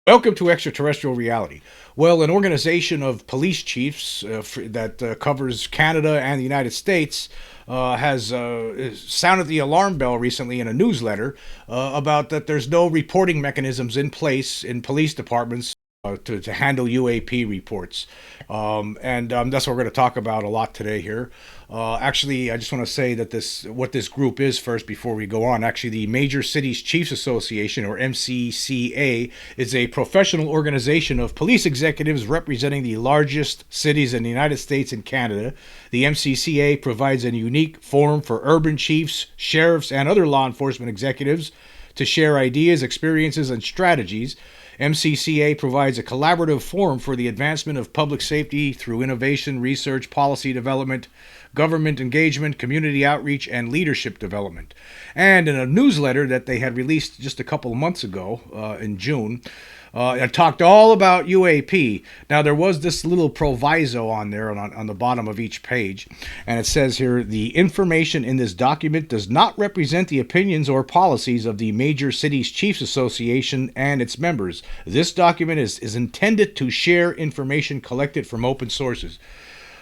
Welcome to Extraterrestrial Reality. Well, an organization of police chiefs that covers Canada and the United States has sounded the alarm bell recently in a newsletter about that there's no reporting mechanisms in place in police departments to handle UAP reports. And that's what we're going to talk about a lot today here. Actually, I just want to say that what this group is first before we go on. Actually, the Major Cities Chiefs Association, or MCCA, is a professional organization of police executives representing the largest cities in the United States and Canada. The MCCA provides a unique forum for urban chiefs, sheriffs, and other law enforcement executives to share ideas, experiences, and strategies. MCCA provides a collaborative forum for the advancement of public safety through innovation, research, policy development, government engagement, community outreach, and leadership development. And in a newsletter that they had released just a couple of months ago in June, it talked all about UAP. Now, there was this little proviso on there on the bottom of each page, and it says here, the information in this document does not represent the opinions or policies of the Major Cities Chiefs Association and its members. This document is intended to share information collected from open sources.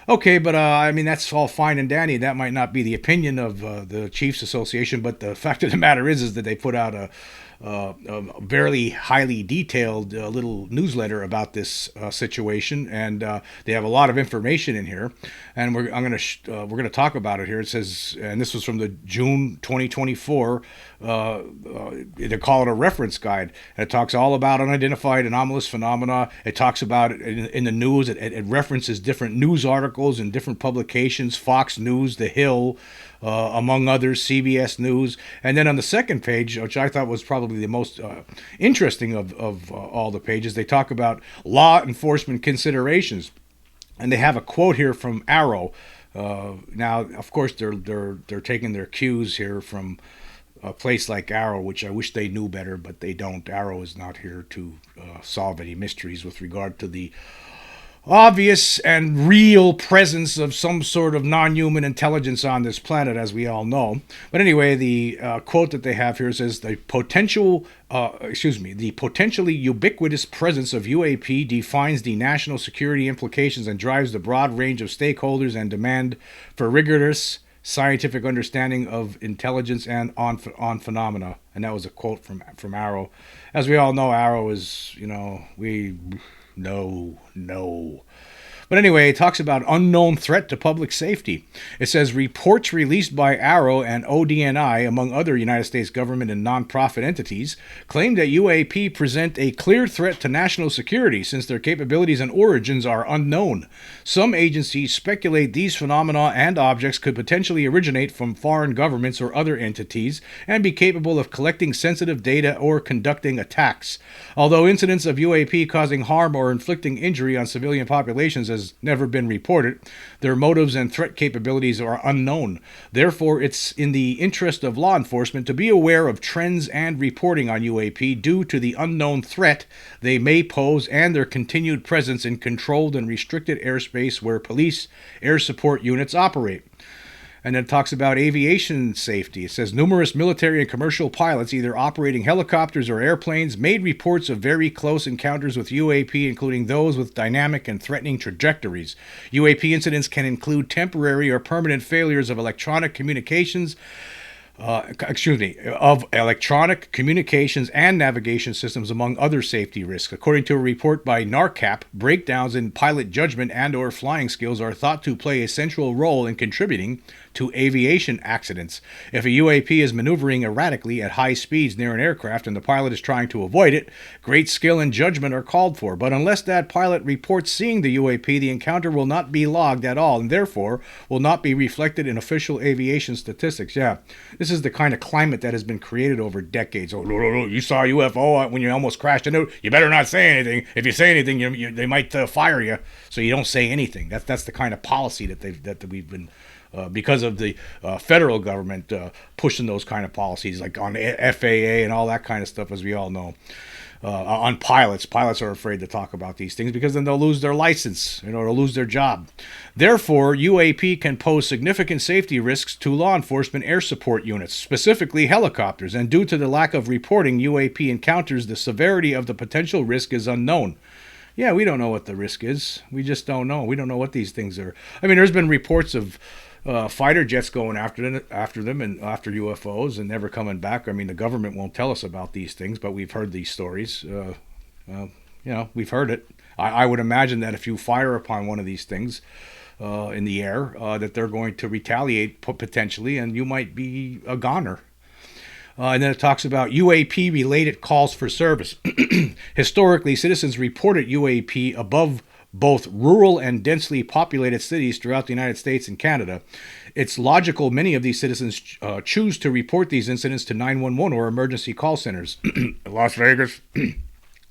Okay, but I mean, that's all fine and dandy. That might not be the opinion of the Chiefs Association, but the fact of the matter is that they put out a very highly detailed little newsletter about this situation, and they have a lot of information in here. And we're gonna talk about it here. It says, and this was from the June 2024. They call it a reference guide, and it talks all about unidentified anomalous phenomena. It talks about it in the news. It references different news articles in different publications: Fox News, The Hill, among others, CBS News. And then on the second page, which I thought was probably the most interesting of all the pages, they talk about law enforcement considerations. And they have a quote here from Arrow. Now, of course, they're taking their cues here from a place like Arrow, which I wish they knew better, but they don't. Arrow is not here to solve any mysteries with regard to the obvious and real presence of some sort of non-human intelligence on this planet, as we all know. But anyway, the quote that they have here says, the potentially ubiquitous presence of UAP defines the national security implications and drives the broad range of stakeholders and demand for rigorous scientific understanding of intelligence and on phenomena. And that was a quote from Arrow. As we all know, Arrow is, No. But anyway, it talks about unknown threat to public safety. It says reports released by Arrow and ODNI, among other United States government and nonprofit entities, claim that UAP present a clear threat to national security since their capabilities and origins are unknown. Some agencies speculate these phenomena and objects could potentially originate from foreign governments or other entities and be capable of collecting sensitive data or conducting attacks. Although incidents of UAP causing harm or inflicting injury on civilian populations has never been reported, their motives and threat capabilities are unknown. Therefore, it's in the interest of law enforcement to be aware of trends and reporting on UAP due to the unknown threat they may pose and their continued presence in controlled and restricted airspace where police air support units operate. And then it talks about aviation safety. It says numerous military and commercial pilots, either operating helicopters or airplanes, made reports of very close encounters with UAP, including those with dynamic and threatening trajectories. UAP incidents can include temporary or permanent failures of electronic communications and navigation systems, among other safety risks. According to a report by NARCAP, breakdowns in pilot judgment and or flying skills are thought to play a central role in contributing to aviation accidents. If a UAP is maneuvering erratically at high speeds near an aircraft and the pilot is trying to avoid it, great skill and judgment are called for. But unless that pilot reports seeing the UAP, the encounter will not be logged at all and therefore will not be reflected in official aviation statistics. Yeah, this is the kind of climate that has been created over decades. Oh, no, you saw a UFO when you almost crashed into it. You better not say anything. If you say anything, they might fire you. So you don't say anything. That's the kind of policy that we've been because of the federal government pushing those kind of policies, like on FAA and all that kind of stuff, as we all know. on pilots. Pilots are afraid to talk about these things because then they'll lose their license, they'll lose their job. Therefore, UAP can pose significant safety risks to law enforcement air support units, specifically helicopters, and due to the lack of reporting UAP encounters, the severity of the potential risk is unknown. Yeah, we don't know what the risk is. We just don't know. We don't know what these things are. I mean, there's been reports of fighter jets going after them and after UFOs and never coming back. I mean, the government won't tell us about these things, but we've heard these stories. We've heard it. I would imagine that if you fire upon one of these things in the air, that they're going to retaliate potentially, and you might be a goner. And then it talks about UAP-related calls for service. Historically, citizens reported UAP above both rural and densely populated cities throughout the United States and Canada. It's logical many of these citizens choose to report these incidents to 911 or emergency call centers. Las Vegas.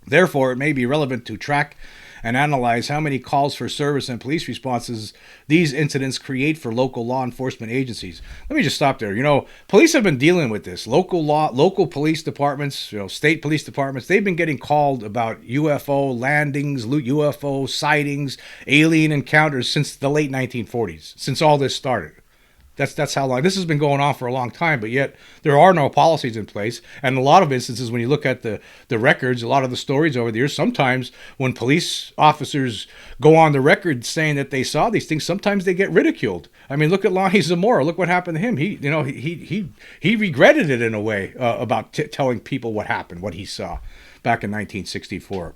Therefore, it may be relevant to track and analyze how many calls for service and police responses these incidents create for local law enforcement agencies. Let me just stop there. Police have been dealing with this. Local police departments, state police departments, they've been getting called about UFO landings, UFO sightings, alien encounters since the late 1940s, since all this started. That's how long this has been going on for a long time, but yet there are no policies in place. And a lot of instances, when you look at the records, a lot of the stories over the years, sometimes when police officers go on the record saying that they saw these things, sometimes they get ridiculed. I mean, look at Lonnie Zamora. Look what happened to him. He regretted it in a way about telling people what happened, what he saw back in 1964.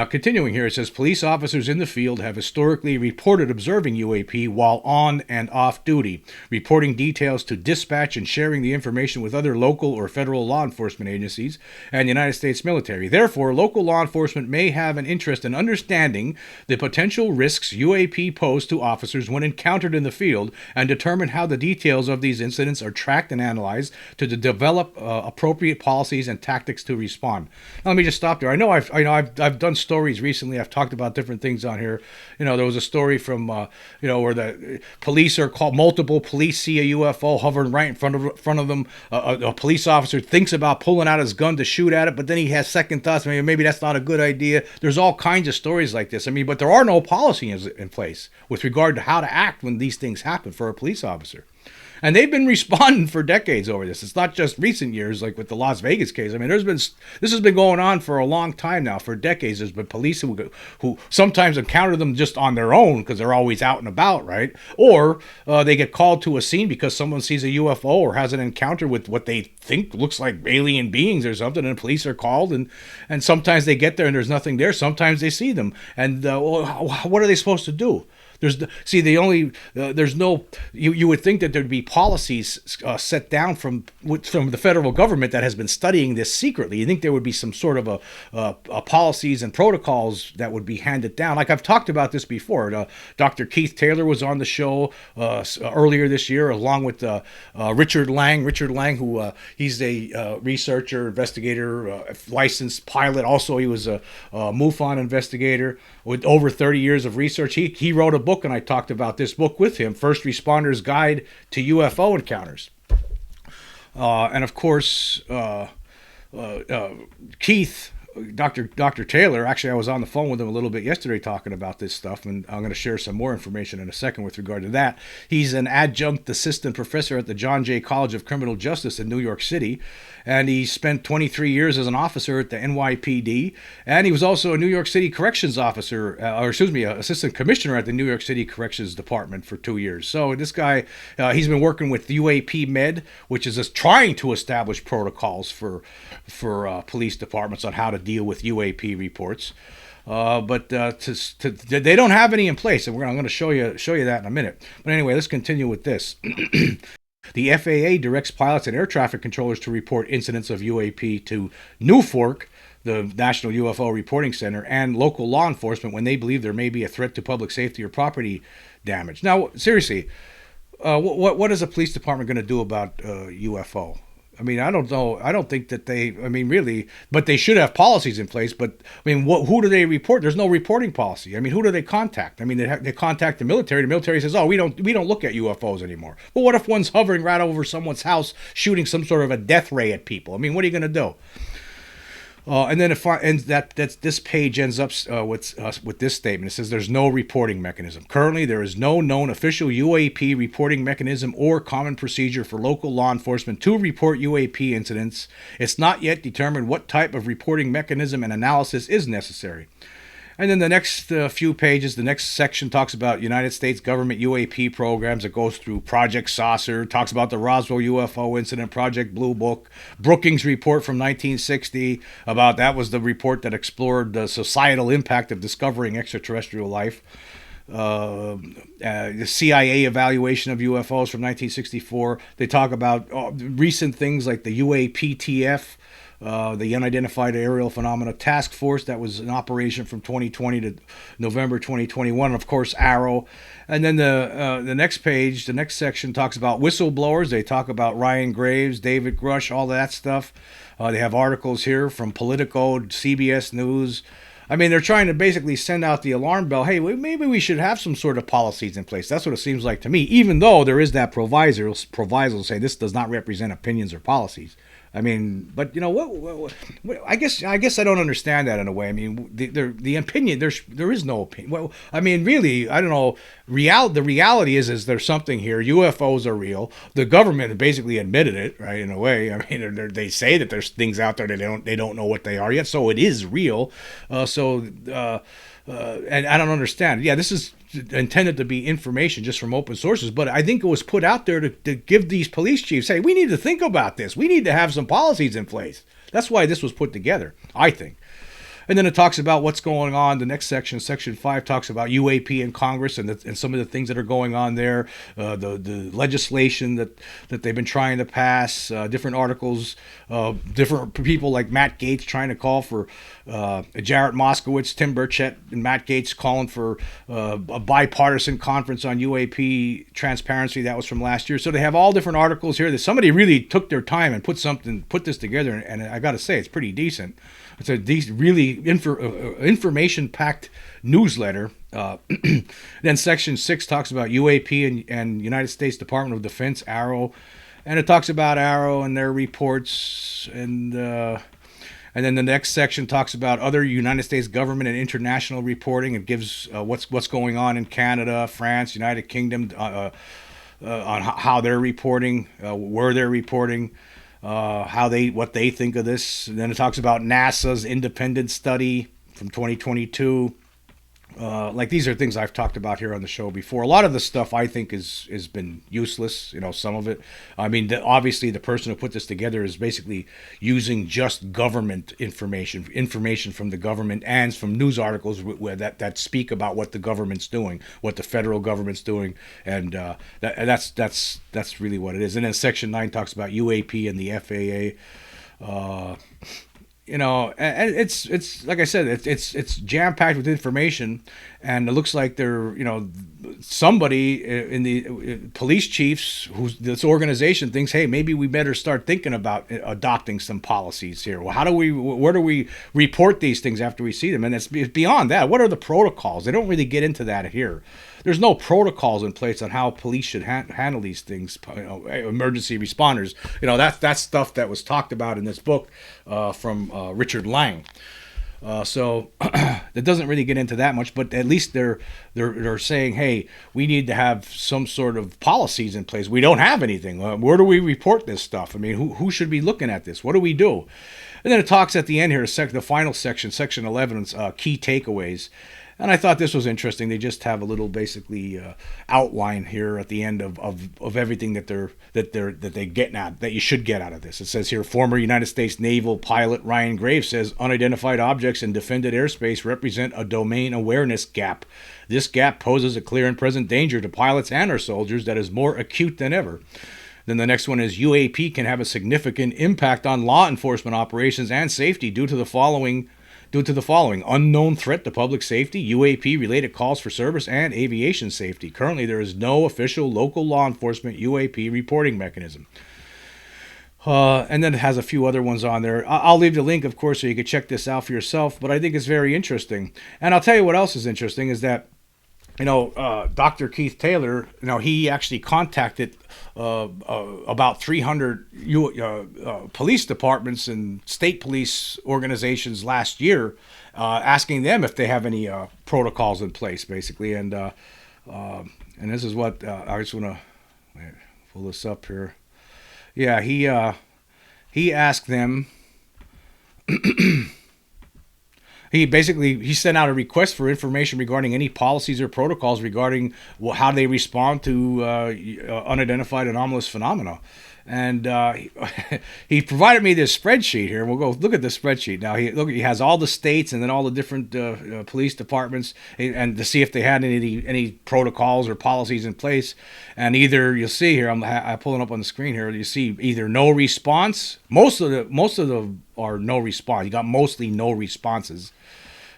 Continuing here, it says, police officers in the field have historically reported observing UAP while on and off duty, reporting details to dispatch and sharing the information with other local or federal law enforcement agencies and the United States military. Therefore, local law enforcement may have an interest in understanding the potential risks UAP pose to officers when encountered in the field and determine how the details of these incidents are tracked and analyzed to develop appropriate policies and tactics to respond. Now, let me just stop there. I know I've done stories recently. I've talked about different things on here. There was a story from where the police are called. Multiple police see a UFO hovering right in front of them. A police officer thinks about pulling out his gun to shoot at it, but then he has second thoughts. Maybe that's not a good idea. There's all kinds of stories like this. But there are no policies in place with regard to how to act when these things happen for a police officer. And they've been responding for decades over this. It's not just recent years, like with the Las Vegas case. This has been going on for a long time now. For decades, there's been police who sometimes encounter them just on their own because they're always out and about, right? Or they get called to a scene because someone sees a UFO or has an encounter with what they think looks like alien beings or something, and police are called. And sometimes they get there and there's nothing there. Sometimes they see them. And what are they supposed to do? You would think that there'd be policies set down from the federal government that has been studying this secretly. You think there would be some sort of a policies and protocols that would be handed down. Like I've talked about this before. Dr. Keith Taylor was on the show earlier this year, along with Richard Lang. Richard Lang, who he's a researcher, investigator, licensed pilot. Also, he was a MUFON investigator with over 30 years of research. He wrote a book, and I talked about this book with him, First Responder's Guide to UFO Encounters. And of course, Keith, Dr. Taylor, actually I was on the phone with him a little bit yesterday talking about this stuff, and I'm going to share some more information in a second with regard to that. He's an adjunct assistant professor at the John Jay College of Criminal Justice in New York City, and he spent 23 years as an officer at the NYPD, and he was also a New York City corrections officer, assistant commissioner at the New York City Corrections Department for 2 years. So this guy, he's been working with UAP Med, which is just trying to establish protocols for police departments on how to deal with UAP reports. But they don't have any in place, and I'm going to show you that in a minute. But anyway, let's continue with this. The FAA directs pilots and air traffic controllers to report incidents of UAP to NUFORC, the National UFO Reporting Center, and local law enforcement when they believe there may be a threat to public safety or property damage. Now, seriously, what is a police department going to do about UFO? I don't know. I don't think that really, but they should have policies in place. But, who do they report? There's no reporting policy. Who do they contact? They contact the military. The military says, we don't look at UFOs anymore. But what if one's hovering right over someone's house shooting some sort of a death ray at people? What are you going to do? And then this page ends up with this statement. It says there's no reporting mechanism. Currently, there is no known official UAP reporting mechanism or common procedure for local law enforcement to report UAP incidents. It's not yet determined what type of reporting mechanism and analysis is necessary. And then the next few pages, the next section talks about United States government UAP programs. It goes through Project Saucer, talks about the Roswell UFO incident, Project Blue Book, Brookings report from 1960. That was the report that explored the societal impact of discovering extraterrestrial life. The CIA evaluation of UFOs from 1964. They talk about recent things like the UAPTF. The Unidentified Aerial Phenomena Task Force, that was in operation from 2020 to November 2021. Of course, Arrow. And then the next page, the next section talks about whistleblowers. They talk about Ryan Graves, David Grush, all that stuff. They have articles here from Politico, CBS News. I mean, they're trying to basically send out the alarm bell. Hey, maybe we should have some sort of policies in place. That's what it seems like to me, even though there is that proviso saying this does not represent opinions or policies. I mean, but you know what I guess I don't understand that in a way. I mean, the opinion there is no opinion. Well, I mean, really, I don't know. The reality is there's something here. UFOs are real. The government basically admitted it, right? In a way, I mean, they say that there's things out there that they don't know what they are yet. So it is real. And I don't understand. Yeah, this is intended to be information just from open sources, but I think it was put out there to give these police chiefs, hey, we need to think about this. We need to have some policies in place. That's why this was put together, I think. And then it talks about what's going on. The next section, Section 5, talks about UAP and Congress and some of the things that are going on there, the legislation that they've been trying to pass, different articles, different people like Matt Gaetz trying to call for Jarrett Moskowitz, Tim Burchett, and Matt Gaetz calling for a bipartisan conference on UAP transparency. That was from last year. So they have all different articles here that somebody really took their time and put this together, and I got to say, it's pretty decent. It's a really information-packed newsletter. Then Section 6 talks about UAP and United States Department of Defense, Arrow. And it talks about Arrow and their reports. And then the next section talks about other United States government and international reporting. It gives what's going on in Canada, France, United Kingdom, on how they're reporting, where they're reporting. What they think of this. And then it talks about NASA's independent study from 2022. These are things I've talked about here on the show before. A lot of the stuff I think has been useless. Some of it. I mean, obviously the person who put this together is basically using just government information from the government and from news articles that speak about what the government's doing, what the federal government's doing, and that's really what it is. And then Section 9 talks about UAP and the FAA. And it's like I said, it's jam packed with information, and it looks like somebody in the police chiefs this organization thinks, hey, maybe we better start thinking about adopting some policies here. Well, where do we report these things after we see them? And it's beyond that. What are the protocols? They don't really get into that here. There's no protocols in place on how police should handle these things. Emergency responders. That's stuff that was talked about in this book from Richard Lang. So it doesn't really get into that much, but at least they're saying, hey, we need to have some sort of policies in place. We don't have anything. Where do we report this stuff? I mean, who should be looking at this? What do we do? And then it talks at the end here, the final section, Section 11, key takeaways. And I thought this was interesting. They just have a little basically outline here at the end of everything that they get at, that you should get out of this. It says here, former United States naval pilot Ryan Graves says unidentified objects in defended airspace represent a domain awareness gap. This gap poses a clear and present danger to pilots and our soldiers that is more acute than ever. Then the next one is UAP can have a significant impact on law enforcement operations and safety due to the following: unknown threat to public safety, UAP-related calls for service, and aviation safety. Currently, there is no official local law enforcement UAP reporting mechanism. And then it has a few other ones on there. I'll leave the link, of course, so you can check this out for yourself, but I think it's very interesting. And I'll tell you what else is interesting is that Dr. Keith Taylor, he actually contacted about 300 police departments and state police organizations last year, asking them if they have any protocols in place, basically. And this is what I just want to pull this up here. Yeah, he asked them. He sent out a request for information regarding any policies or protocols regarding how they respond to unidentified anomalous phenomena. And he provided me this spreadsheet here. We'll go look at this spreadsheet now. He has all the states and then all the different police departments, and to see if they had any protocols or policies in place. And either you'll see here, I'm pulling up on the screen here. You see either no response. Most of them are no response. You got mostly no responses,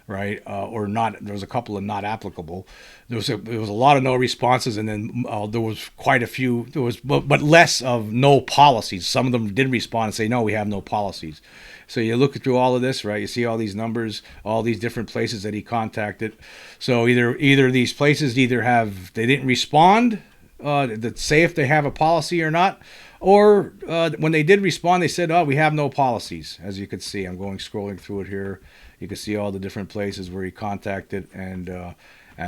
right? Or not. There was a couple of not applicable. There was a lot of no responses, and then there was quite a few. There was, but less of no policies. Some of them did respond and say, no, we have no policies. So you look through all of this, right? You see all these numbers, all these different places that he contacted. So either these places they didn't respond, that say if they have a policy or not, or when they did respond, they said, oh, we have no policies. As you can see, I'm scrolling through it here. You can see all the different places where he contacted and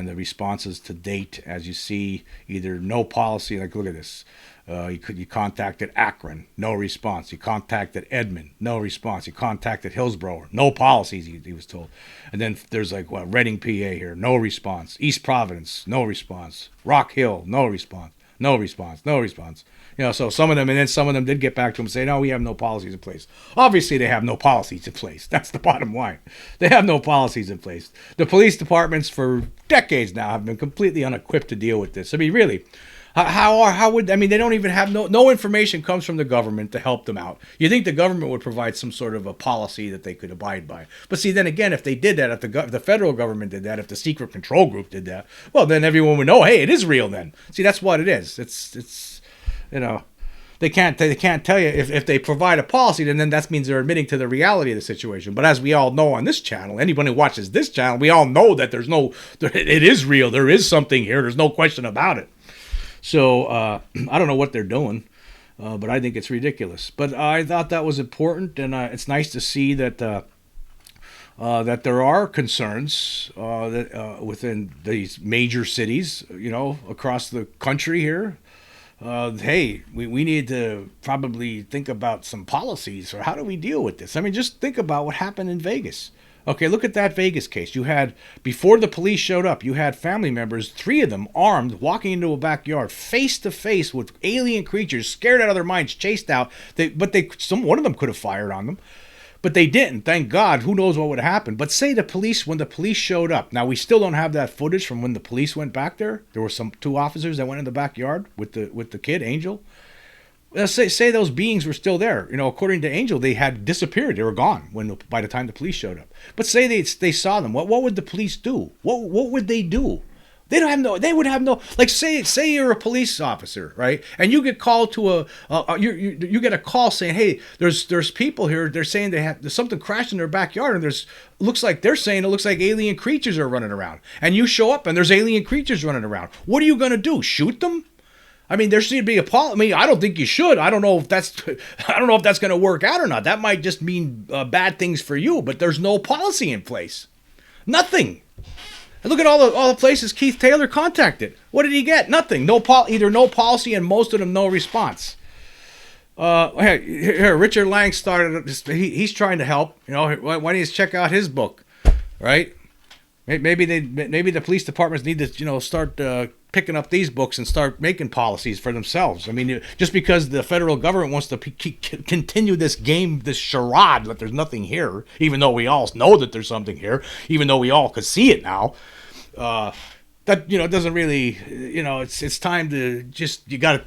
the responses to date. As you see, either no policy, like look at this. You contacted Akron, no response. You contacted Edmond, no response. You contacted Hillsborough, no policies, he was told. And then there's Reading, PA here, no response. East Providence, no response. Rock Hill, no response. No response, no response. So some of them did get back to him and say, no, we have no policies in place. Obviously, they have no policies in place. That's the bottom line. They have no policies in place. The police departments for decades now have been completely unequipped to deal with this. I mean, really, they don't even have no information comes from the government to help them out. You think the government would provide some sort of a policy that they could abide by. But see, then again, if they did that, if the federal government did that, if the secret control group did that, well, then everyone would know, hey, it is real then. See, that's what it is. It's they can't tell you if they provide a policy, then that means they're admitting to the reality of the situation. But as we all know on this channel, anyone who watches this channel, we all know that it is real. There is something here. There's no question about it. So I don't know what they're doing, but I think it's ridiculous. But I thought that was important, and it's nice to see that that there are concerns within these major cities, across the country here. Hey, we need to probably think about some policies, or how do we deal with this? I mean, just think about what happened in Vegas. Okay, look at that Vegas case. You had, before the police showed up, you had family members, 3 of them armed, walking into a backyard, face to face with alien creatures, scared out of their minds, chased out. One of them could have fired on them, but they didn't. Thank God. Who knows what would have happened? But say when the police showed up. Now we still don't have that footage from when the police went back there. There were 2 officers that went in the backyard with the kid, Angel. Say those beings were still there. According to Angel, they had disappeared. They were gone by the time the police showed up. But say they saw them. What would the police do? What would they do? They would have no. Like say you're a police officer, right? And you get called to you get a call saying, hey, there's people here. They're saying there's something crashed in their backyard, and it looks like alien creatures are running around. And you show up and there's alien creatures running around. What are you gonna do? Shoot them? I mean, there should be a policy. I mean, I don't think you should. I don't know if that's going to work out or not. That might just mean bad things for you. But there's no policy in place. Nothing. And look at all the places Keith Taylor contacted. What did he get? Nothing. Either no policy, and most of them no response. Here, Richard Lang started. He's trying to help. Why don't you check out his book, right? Maybe the police departments need to start picking up these books and start making policies for themselves. I mean, just because the federal government wants to continue this game, this charade that there's nothing here, even though we all know that there's something here, even though we all could see it now, that doesn't really, it's time to just you gotta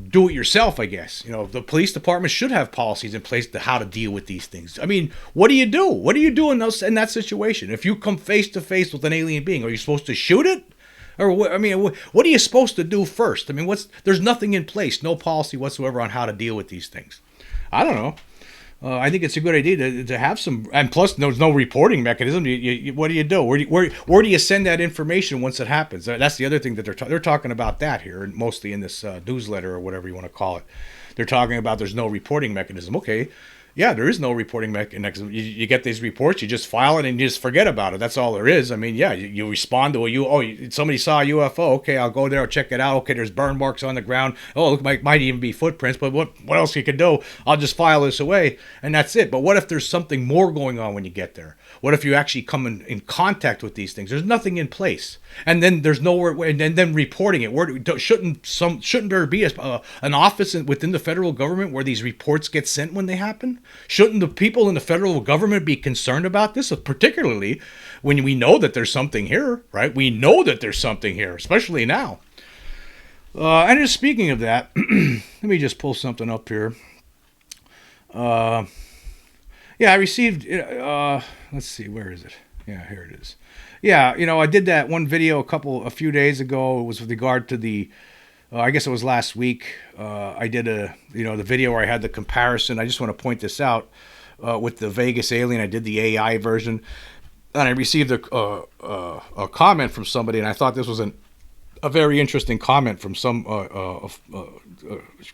do it yourself, I guess. The police department should have policies in place to how to deal with these things. I mean, what do you do? What do you do in that situation? If you come face to face with an alien being, are you supposed to shoot it? Or what are you supposed to do first? I mean, there's nothing in place, no policy whatsoever on how to deal with these things. I don't know. I think it's a good idea to have some, and plus there's no reporting mechanism. What do you do? Where do you send that information once it happens? That's the other thing that they're talking about that here, mostly in this newsletter or whatever you want to call it. They're talking about there's no reporting mechanism. Okay, yeah, there is no reporting mechanism. You get these reports, you just file it and you just forget about it. That's all there is. I mean, yeah, you respond to somebody saw a UFO. Okay, I'll go there, I'll check it out. Okay, there's burn marks on the ground. Oh, look, might even be footprints. But what else you could do? I'll just file this away, and that's it. But what if there's something more going on when you get there? What if you actually come in contact with these things? There's nothing in place, and then there's nowhere. And then reporting it. Shouldn't there be an office within the federal government where these reports get sent when they happen? Shouldn't the people in the federal government be concerned about this, particularly when we know that there's something here, right? We know that there's something here, especially now. And just speaking of that, let me just pull something up here. Yeah, I received, let's see, where is it? Yeah, here it is. Yeah, I did that one video a few days ago. It was with regard to the, I guess it was last week. I did the video where I had the comparison. I just want to point this out with the Vegas alien. I did the AI version, and I received a comment from somebody, and I thought this was a very interesting comment from some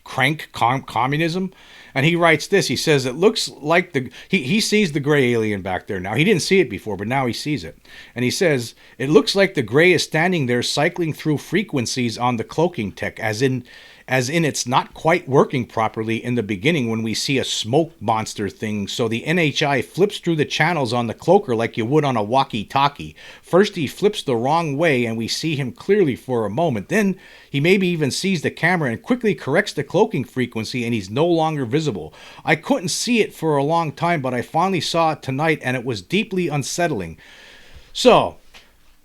crank communism. And he writes this. He says, it looks like he sees the gray alien back there now. He didn't see it before, but now he sees it. And he says, it looks like the gray is standing there cycling through frequencies on the cloaking tech, as in it's not quite working properly in the beginning when we see a smoke monster thing. So the NHI flips through the channels on the cloaker like you would on a walkie-talkie. First he flips the wrong way and we see him clearly for a moment. Then he maybe even sees the camera and quickly corrects the cloaking frequency and he's no longer visible. I couldn't see it for a long time, but I finally saw it tonight and it was deeply unsettling. So,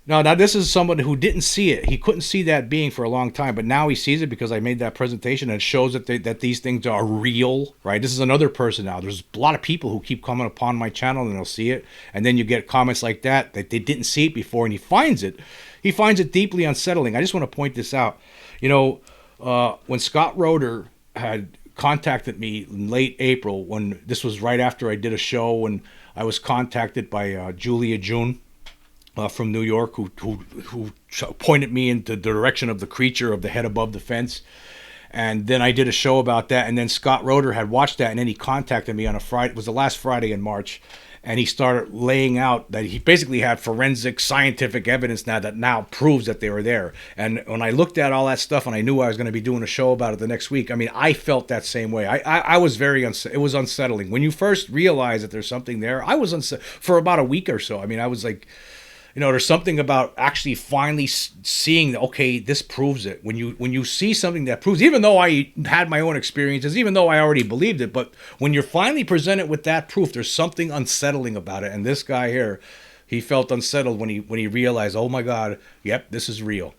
now this is someone who didn't see it. He couldn't see that being for a long time, but now he sees it because I made that presentation and it shows that these things are real, right? This is another person now. There's a lot of people who keep coming upon my channel and they'll see it, and then you get comments like that they didn't see it before, and he finds it deeply unsettling. I just want to point this out. When Scott Roeder had contacted me in late April, when this was right after I did a show, and I was contacted by Julia June, from New York, who pointed me into the direction of the creature of the head above the fence. And then I did a show about that. And then Scott Roeder had watched that, and then he contacted me on a Friday. It was the last Friday in March. And he started laying out that he basically had forensic scientific evidence now proves that they were there. And when I looked at all that stuff and I knew I was going to be doing a show about it the next week, I mean, I felt that same way. I was it was unsettling. When you first realize that there's something there, I was for about a week or so. I mean, I was like, there's something about actually finally seeing that, okay, this proves it. When you see something that proves, even though I had my own experiences, even though I already believed it, but when you're finally presented with that proof, there's something unsettling about it. And this guy here, he felt unsettled when he realized, oh my God, yep, this is real.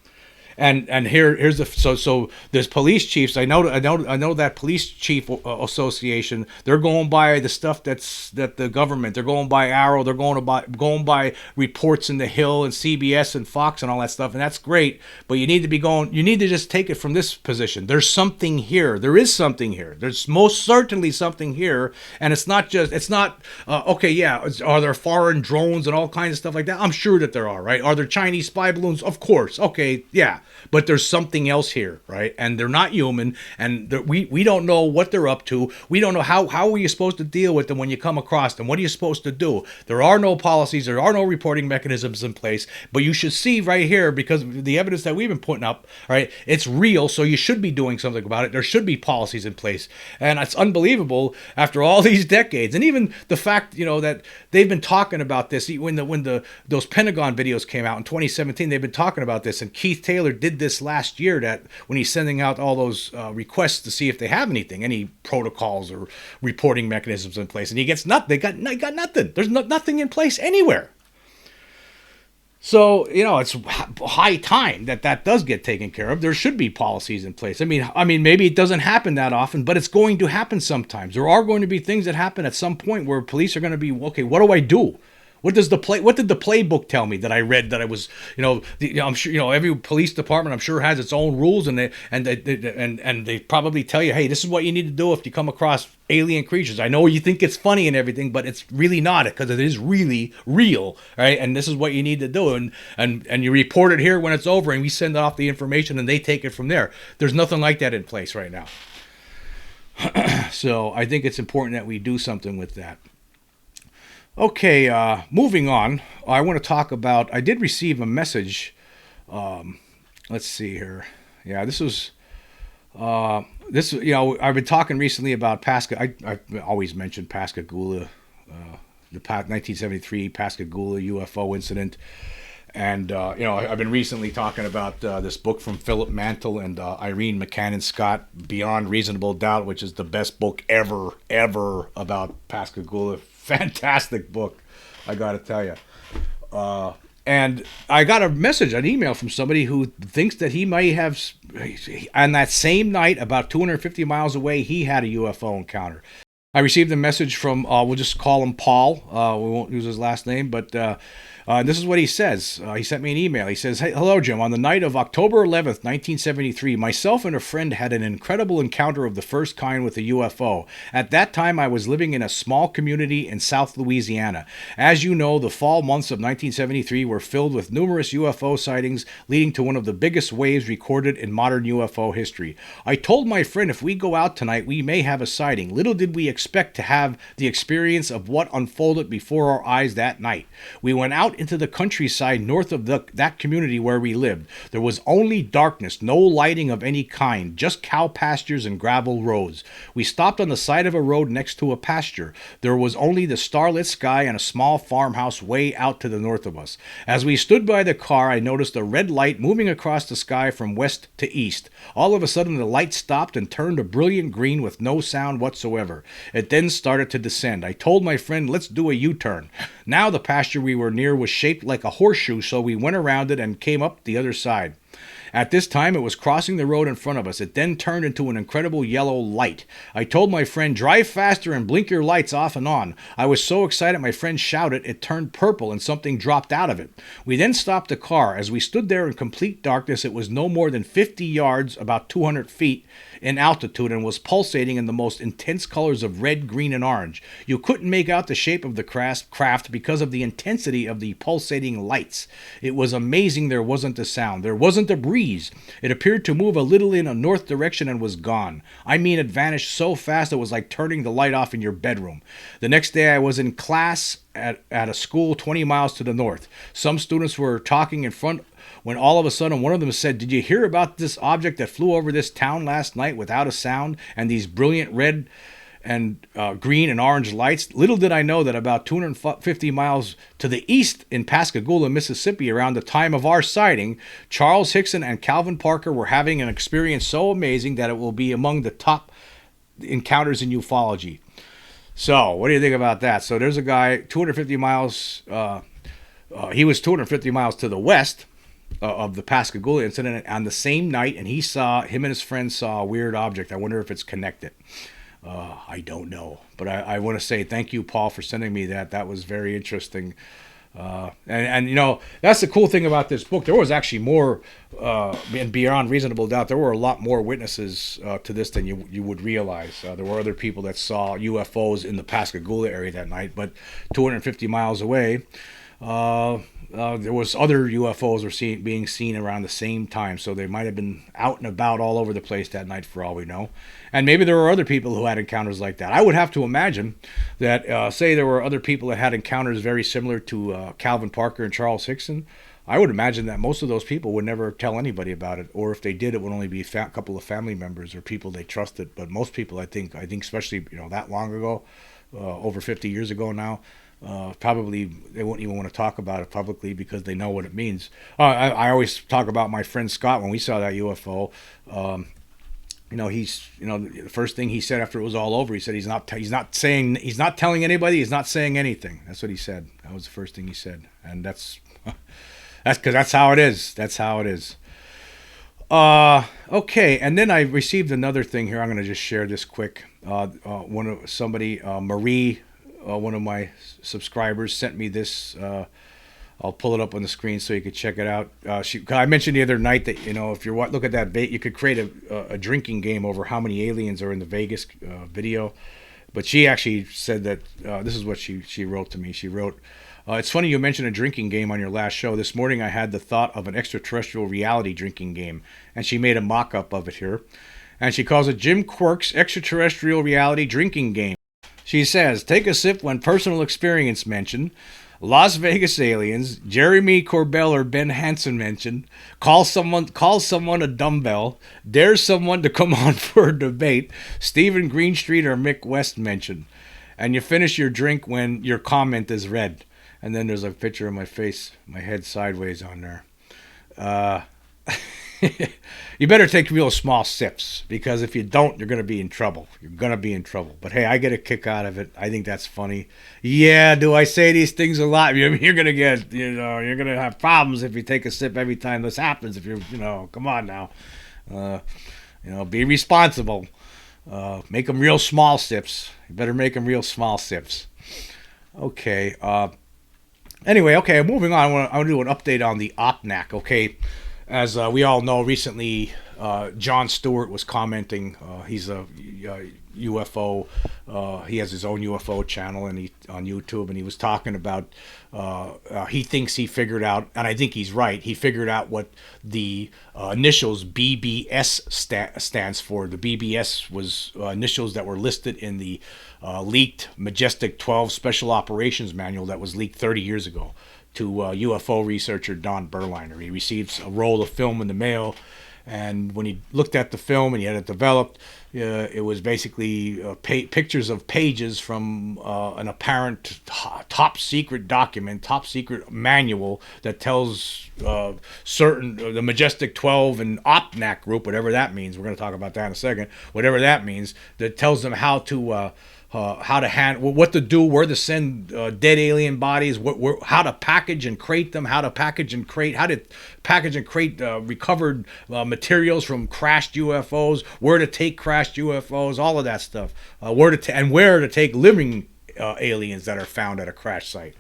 And here's the so there's police chiefs. I know that police chief association. They're going by the stuff that the government. They're going by Arrow. They're going by reports in the Hill and CBS and Fox and all that stuff. And that's great. But you need to just take it from this position. There's something here. There is something here. There's most certainly something here. And it's not okay. Yeah. Are there foreign drones and all kinds of stuff like that? I'm sure that there are. Right? Are there Chinese spy balloons? Of course. Okay. Yeah. But there's something else here, right? And they're not human, and we don't know what they're up to. We don't know how are you supposed to deal with them when you come across them. What are you supposed to do? There are no policies. There are no reporting mechanisms in place. But you should see right here, because of the evidence that we've been putting up, right? It's real, so you should be doing something about it. There should be policies in place. And it's unbelievable after all these decades. And even the fact, that they've been talking about this when those Pentagon videos came out in 2017, they've been talking about this, and Keith Taylor did this last year, that when he's sending out all those requests to see if they have any protocols or reporting mechanisms in place, and he gets nothing. They got nothing. There's nothing in place anywhere. So it's high time that does get taken care of. There should be policies in place. I mean, maybe it doesn't happen that often, but it's going to happen sometimes. There are going to be things that happen at some point where police are going to be, okay, what do I do? What did the playbook tell me that I read that I was, I'm sure, every police department I'm sure has its own rules, and they probably tell you, hey, this is what you need to do if you come across alien creatures. I know you think it's funny and everything, but it's really not, because it is really real, right? And this is what you need to do, and you report it here when it's over, and we send off the information and they take it from there. There's nothing like that in place right now. So I think it's important that we do something with that. Okay, moving on. I want to talk about, I did receive a message. Let's see here. Yeah, this was, I've been talking recently about I've always mentioned Pascagoula, the 1973 Pascagoula UFO incident. And, I've been recently talking about this book from Philip Mantle and Irene McCannon Scott, Beyond Reasonable Doubt, which is the best book ever about Pascagoula. Fantastic book, I got to tell you. And I got a message, an email from somebody who thinks that he might have, on that same night, about 250 miles away, he had a UFO encounter. I received a message from, we'll just call him Paul. We won't use his last name, but this is what he says. He sent me an email. He says, "Hey, hello, Jim. On the night of October 11th, 1973, myself and a friend had an incredible encounter of the first kind with a UFO. At that time, I was living in a small community in South Louisiana. As you know, the fall months of 1973 were filled with numerous UFO sightings, leading to one of the biggest waves recorded in modern UFO history. I told my friend if we go out tonight, we may have a sighting. Little did we expect to have the experience of what unfolded before our eyes that night. We went out into the countryside north of that community where we lived. There was only darkness, no lighting of any kind, just cow pastures and gravel roads. We stopped on the side of a road next to a pasture. There was only the starlit sky and a small farmhouse way out to the north of us. As we stood by the car, I noticed a red light moving across the sky from west to east. All of a sudden, the light stopped and turned a brilliant green with no sound whatsoever. It then started to descend. I told my friend, let's do a U-turn. Now the pasture we were near was shaped like a horseshoe, so we went around it and came up the other side. At this time, it was crossing the road in front of us. It then turned into an incredible yellow light. I told my friend, drive faster and blink your lights off and on. I was so excited my friend shouted, it turned purple and something dropped out of it. We then stopped the car. As we stood there in complete darkness, it was no more than 50 yards, about 200 feet in altitude, and was pulsating in the most intense colors of red, green, and orange. You couldn't make out the shape of the craft because of the intensity of the pulsating lights. It was amazing there wasn't a sound. There wasn't a breeze. It appeared to move a little in a north direction and was gone. I mean, it vanished so fast it was like turning the light off in your bedroom. The next day I was in class at a school 20 miles to the north. Some students were talking in front when all of a sudden one of them said, did you hear about this object that flew over this town last night without a sound and these brilliant red and green and orange lights? Little did I know that about 250 miles to the east in Pascagoula, Mississippi, around the time of our sighting, Charles Hickson and Calvin Parker were having an experience so amazing that it will be among the top encounters in ufology. So, what do you think about that? So there's a guy, 250 miles, he was 250 miles to the west of the Pascagoula incident on the same night, and him and his friends saw a weird object. I wonder if it's connected. I don't know. But I want to say thank you, Paul, for sending me that. That was very interesting. And that's the cool thing about this book. There was actually more, and beyond reasonable doubt, there were a lot more witnesses to this than you would realize. There were other people that saw UFOs in the Pascagoula area that night, but 250 miles away, there was other UFOs were being seen around the same time, so they might have been out and about all over the place that night for all we know. And maybe there were other people who had encounters like that. I would have to imagine that, say there were other people that had encounters very similar to Calvin Parker and Charles Hickson. I would imagine that most of those people would never tell anybody about it, or if they did, it would only be a couple of family members or people they trusted. But most people, I think especially that long ago, over 50 years ago now, probably they won't even want to talk about it publicly because they know what it means. I always talk about my friend Scott when we saw that UFO. The first thing he said after it was all over, he said he's not telling anybody, he's not saying anything. That's what he said. That was the first thing he said, and that's because that's how it is. That's how it is. Okay, and then I received another thing here. I'm going to just share this quick. Marie one of my subscribers sent me this. I'll pull it up on the screen so you can check it out. I mentioned the other night that, if you look at that, you could create a drinking game over how many aliens are in the Vegas video. But she actually said that this is what she wrote to me. She wrote, it's funny you mentioned a drinking game on your last show. This morning I had the thought of an extraterrestrial reality drinking game. And she made a mock-up of it here. And she calls it Jim Quirk's Extraterrestrial Reality Drinking Game. She says, take a sip when personal experience mentioned. Las Vegas aliens, Jeremy Corbell or Ben Hansen mentioned, call someone a dumbbell, dare someone to come on for a debate, Stephen Greenstreet or Mick West mentioned. And you finish your drink when your comment is read. And then there's a picture of my face, my head sideways on there. You better take real small sips, because if you don't, you're going to be in trouble. You're going to be in trouble. But hey, I get a kick out of it. I think that's funny. Yeah, do I say these things a lot? You're going to get, you're going to have problems if you take a sip every time this happens. If you're, come on now. Be responsible. Make them real small sips. You better make them real small sips. Okay. Anyway, okay, moving on. I want to do an update on the OPNAC, okay? As we all know, recently Jon Stewart was commenting. He's a UFO. He has his own UFO channel on YouTube, and he was talking about. He thinks he figured out, and I think he's right. He figured out what the initials BBS stands for. The BBS was initials that were listed in the leaked Majestic-12 Special Operations Manual that was leaked 30 years ago to UFO researcher Don Berliner. He receives a roll of film in the mail, and when he looked at the film and he had it developed, it was basically pictures of pages from an apparent top secret document, top secret manual that tells the Majestic-12 and OPNAC group, whatever that means. We're going to talk about that in a second. Whatever that means, that tells them how to handle, what to do, where to send dead alien bodies, how to package and crate them, how to package and crate recovered materials from crashed UFOs, where to take crashed UFOs, all of that stuff, where to take living aliens that are found at a crash site.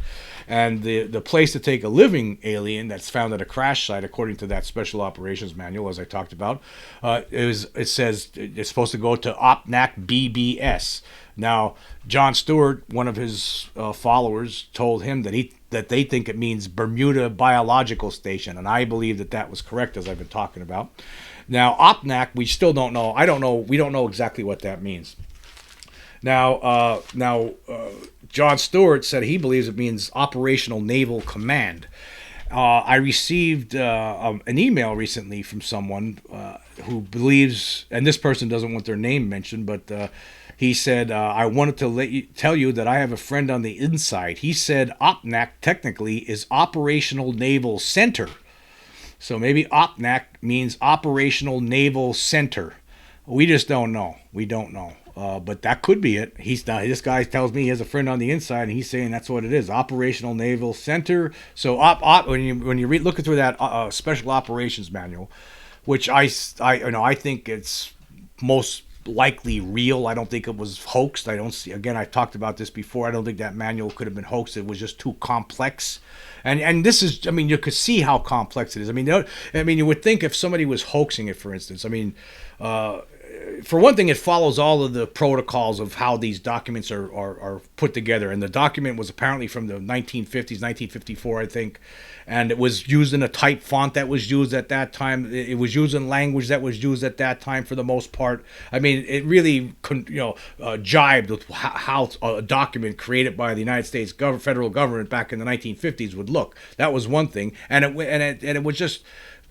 And the place to take a living alien that's found at a crash site, according to that Special Operations Manual, as I talked about, it says it's supposed to go to OPNAC BBS. Now, Jon Stewart, one of his followers, told him that they think it means Bermuda Biological Station, and I believe that was correct, as I've been talking about. Now, OPNAC, we still don't know. We don't know exactly what that means. Now, Jon Stewart said he believes it means Operational Naval Command. I received an email recently from someone who believes, and this person doesn't want their name mentioned, but he said, I wanted to tell you that I have a friend on the inside. He said OPNAC technically is Operational Naval Center. So maybe OPNAC means Operational Naval Center. We just don't know. We don't know. But that could be it. This guy tells me he has a friend on the inside, and he's saying that's what it is, Operational Naval Center. So when you looking through that Special Operations Manual, which I think it's most likely real. I don't think it was hoaxed. I don't see. Again, I talked about this before. I don't think that manual could have been hoaxed. It was just too complex. And this is. I mean, you could see how complex it is. I mean, you would think if somebody was hoaxing it, for instance. I mean. For one thing, it follows all of the protocols of how these documents are put together. And the document was apparently from the 1950s, 1954, I think. And it was used in a type font that was used at that time. It was used in language that was used at that time for the most part. I mean, it really, jibed with how a document created by the United States federal government back in the 1950s would look. That was one thing. And it was just...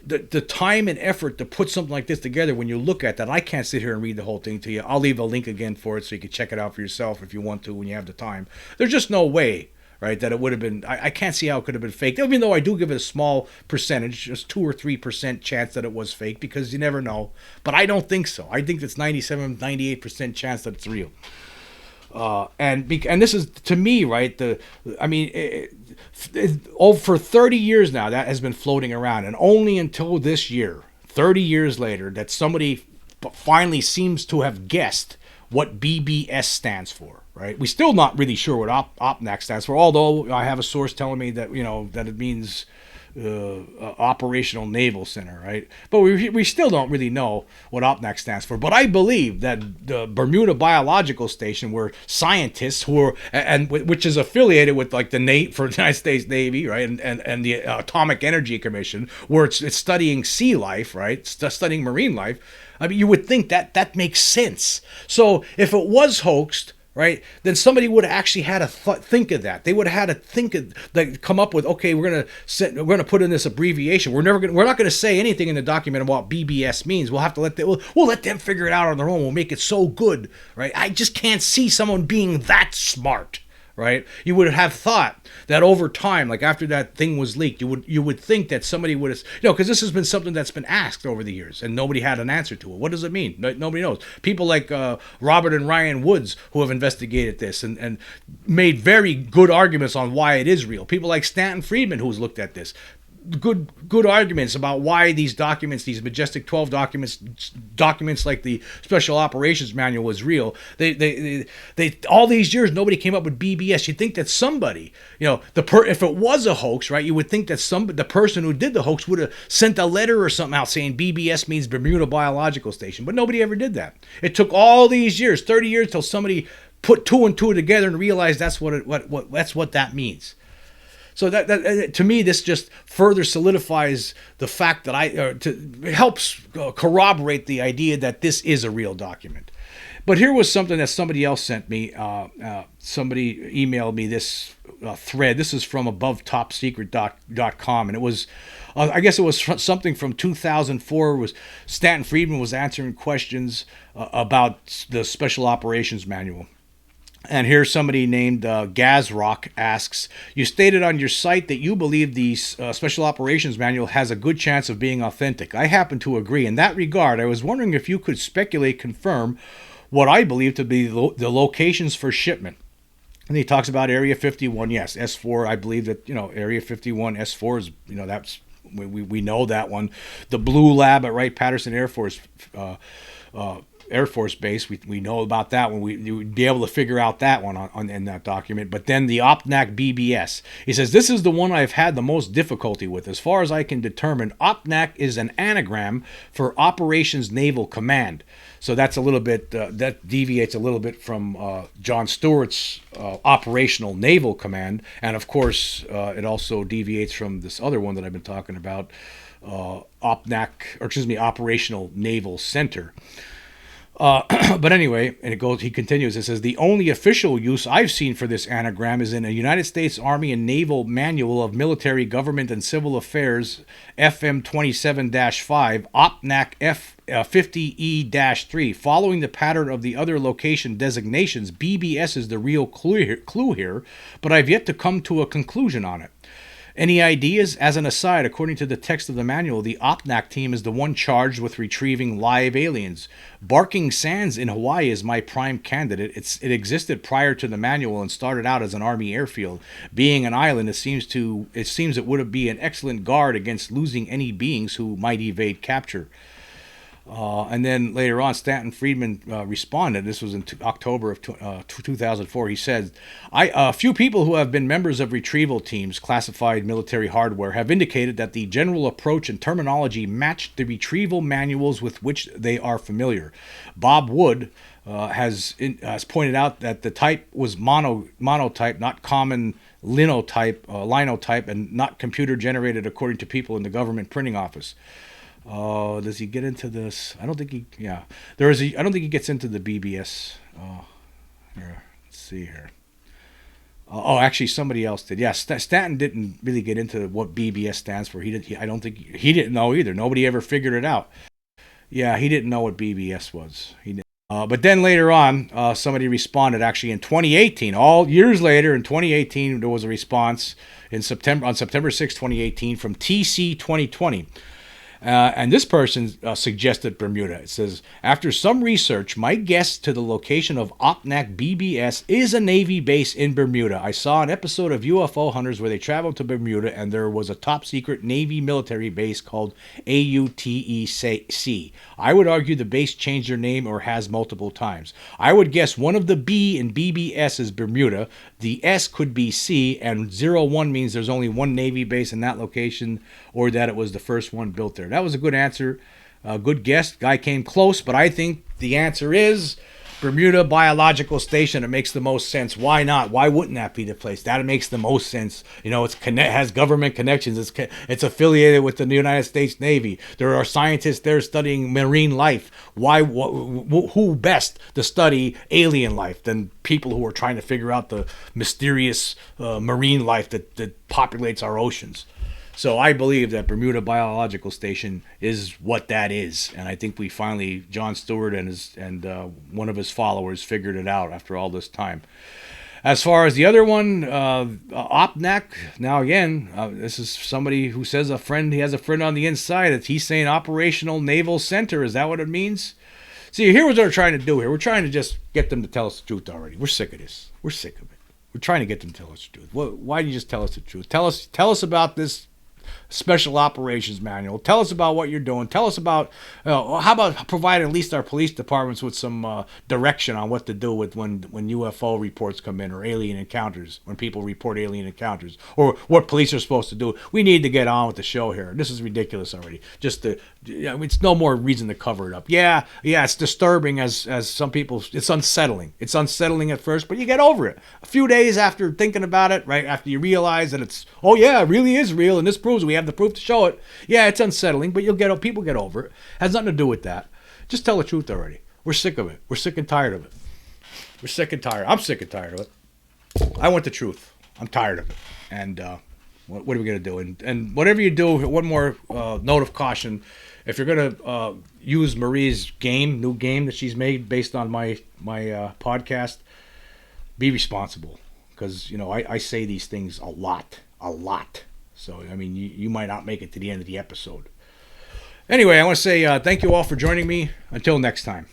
The time and effort to put something like this together, when you look at that, I can't sit here and read the whole thing to you. I'll leave a link again for it so you can check it out for yourself if you want to when you have the time. There's just no way, right, that it would have been... I can't see how it could have been faked, even though I do give it a small percentage, just 2 or 3% chance that it was fake, because you never know. But I don't think so. I think it's 97, 98% chance that it's real. And this is, to me, right, for 30 years now, that has been floating around. And only until this year, 30 years later, that somebody finally seems to have guessed what BBS stands for. right? We still not really sure what OPNAC stands for, although I have a source telling me that, that it means Operational Naval Center, right? But we still don't really know what OPNAC stands for. But I believe that the Bermuda Biological Station, where scientists who are, and which is affiliated with like the for the United States Navy, right, and the Atomic Energy Commission, where it's studying sea life, right, studying marine life. I mean, you would think that makes sense. So if it was hoaxed, right, then somebody would have actually had to think of that. They would have had to think of, like, come up with, okay, we're gonna put in this abbreviation. We're not gonna say anything in the document about BBS means. We'll have to we'll let them figure it out on their own. We'll make it so good, right? I just can't see someone being that smart, right? You would have thought that over time, like after that thing was leaked, you would think that somebody would have, because this has been something that's been asked over the years and nobody had an answer to it. What does it mean? Nobody knows. People like Robert and Ryan Woods, who have investigated this and made very good arguments on why it is real. People like Stanton Friedman, who's looked at this. Good arguments about why these documents, these Majestic-12 documents like the Special Operations Manual, was real. They all these years nobody came up with BBS. You'd think that somebody, if it was a hoax, right, you would think that the person who did the hoax would have sent a letter or something out saying BBS means Bermuda Biological Station, but nobody ever did that. It took all these years, 30 years, till somebody put two and two together and realized that's what that means. So that to me, this just further solidifies the fact that it helps corroborate the idea that this is a real document. But here was something that somebody else sent me. Somebody emailed me this thread. This is from abovetopsecret.com, and it was, I guess it was something from 2004. Was Stanton Friedman was answering questions about the Special Operations Manual. And here's somebody named Gazrock asks, you stated on your site that you believe the Special Operations Manual has a good chance of being authentic. I happen to agree. In that regard, I was wondering if you could confirm what I believe to be the locations for shipment. And he talks about Area 51. Yes, S4, I believe that, Area 51, S4 is, that's, we know that one. The Blue Lab at Wright-Patterson Air Force Base, we know about that one. You would be able to figure out that one in that document. But then the OPNAC BBS, he says, this is the one I've had the most difficulty with. As far as I can determine, OPNAC is an anagram for Operations Naval Command. So that's a little bit, that deviates a little bit from John Stewart's Operational Naval Command. And of course, it also deviates from this other one that I've been talking about, Operational Naval Center. But anyway, and he continues, it says, the only official use I've seen for this anagram is in a United States Army and Naval Manual of Military Government and Civil Affairs, FM 27-5, OPNAC F50E-3. Following the pattern of the other location designations, BBS is the real clue here, but I've yet to come to a conclusion on it. Any ideas? As an aside, according to the text of the manual, the OPNAC team is the one charged with retrieving live aliens. Barking Sands in Hawaii is my prime candidate. It existed prior to the manual and started out as an Army airfield. Being an island, it seems it would be an excellent guard against losing any beings who might evade capture. And then later on, Stanton Friedman responded. This was in October of 2004. He said, a few people who have been members of retrieval teams, classified military hardware, have indicated that the general approach and terminology matched the retrieval manuals with which they are familiar. Bob Wood has pointed out that the type was monotype, not common linotype, and not computer-generated according to people in the government printing office. Does he get into this? I don't think he. Yeah, I don't think he gets into the BBS. Here, let's see here. Actually, somebody else did. Yeah, Stanton didn't really get into what BBS stands for. I don't think he didn't know either. Nobody ever figured it out. Yeah, he didn't know what BBS was. He didn't. But then later on, somebody responded. Actually, in 2018, all years later, in 2018, there was a response on September 6, 2018, from TC 2020. And this person suggested Bermuda. It says, after some research, my guess to the location of OPNAC BBS is a Navy base in Bermuda. I saw an episode of UFO Hunters where they traveled to Bermuda and there was a top secret Navy military base called AUTEC. I would argue the base changed their name or has multiple times. I would guess one of the B in BBS is Bermuda. The S could be C, and 01 means there's only one Navy base in that location, or that it was the first one built there. That was a good answer. Good guess. Guy came close, but I think the answer is Bermuda Biological Station. It makes the most sense. Why not? Why wouldn't that be the place? That makes the most sense. You know, has government connections. It's affiliated with the United States Navy. There are scientists there studying marine life. Who best to study alien life than people who are trying to figure out the mysterious marine life that populates our oceans? So I believe that Bermuda Biological Station is what that is, and I think we finally, Jon Stewart and one of his followers, figured it out after all this time. As far as the other one, OPNAC. Now again, this is somebody who says he has a friend on the inside. He's saying Operational Naval Center. Is that what it means? See, here's what we're trying to do here. We're trying to just get them to tell us the truth already. We're sick of this. We're sick of it. We're trying to get them to tell us the truth. Why do you just tell us the truth? Tell us about this Special Operations Manual. Tell us about what you're doing. Tell us about, how about providing at least our police departments with some direction on what to do with when UFO reports come in, or alien encounters, when people report alien encounters, or what police are supposed to do. We need to get on with the show here. This is ridiculous already. It's no more reason to cover it up. Yeah, it's disturbing as some people, it's unsettling. It's unsettling at first, but you get over it. A few days after thinking about it, right, after you realize that it really is real, and this proves we have the proof to show it. Yeah, it's unsettling, but people get over it. Has nothing to do with that. Just tell the truth already. We're sick of it. We're sick and tired of it. We're sick and tired. I'm sick and tired of it. I want the truth. I'm tired of it. And what are we going to do? And whatever you do, one more note of caution. If you're going to use Marie's new game that she's made based on my podcast, be responsible. Because, I say these things a lot. So, I mean, you might not make it to the end of the episode. Anyway, I want to say thank you all for joining me. Until next time.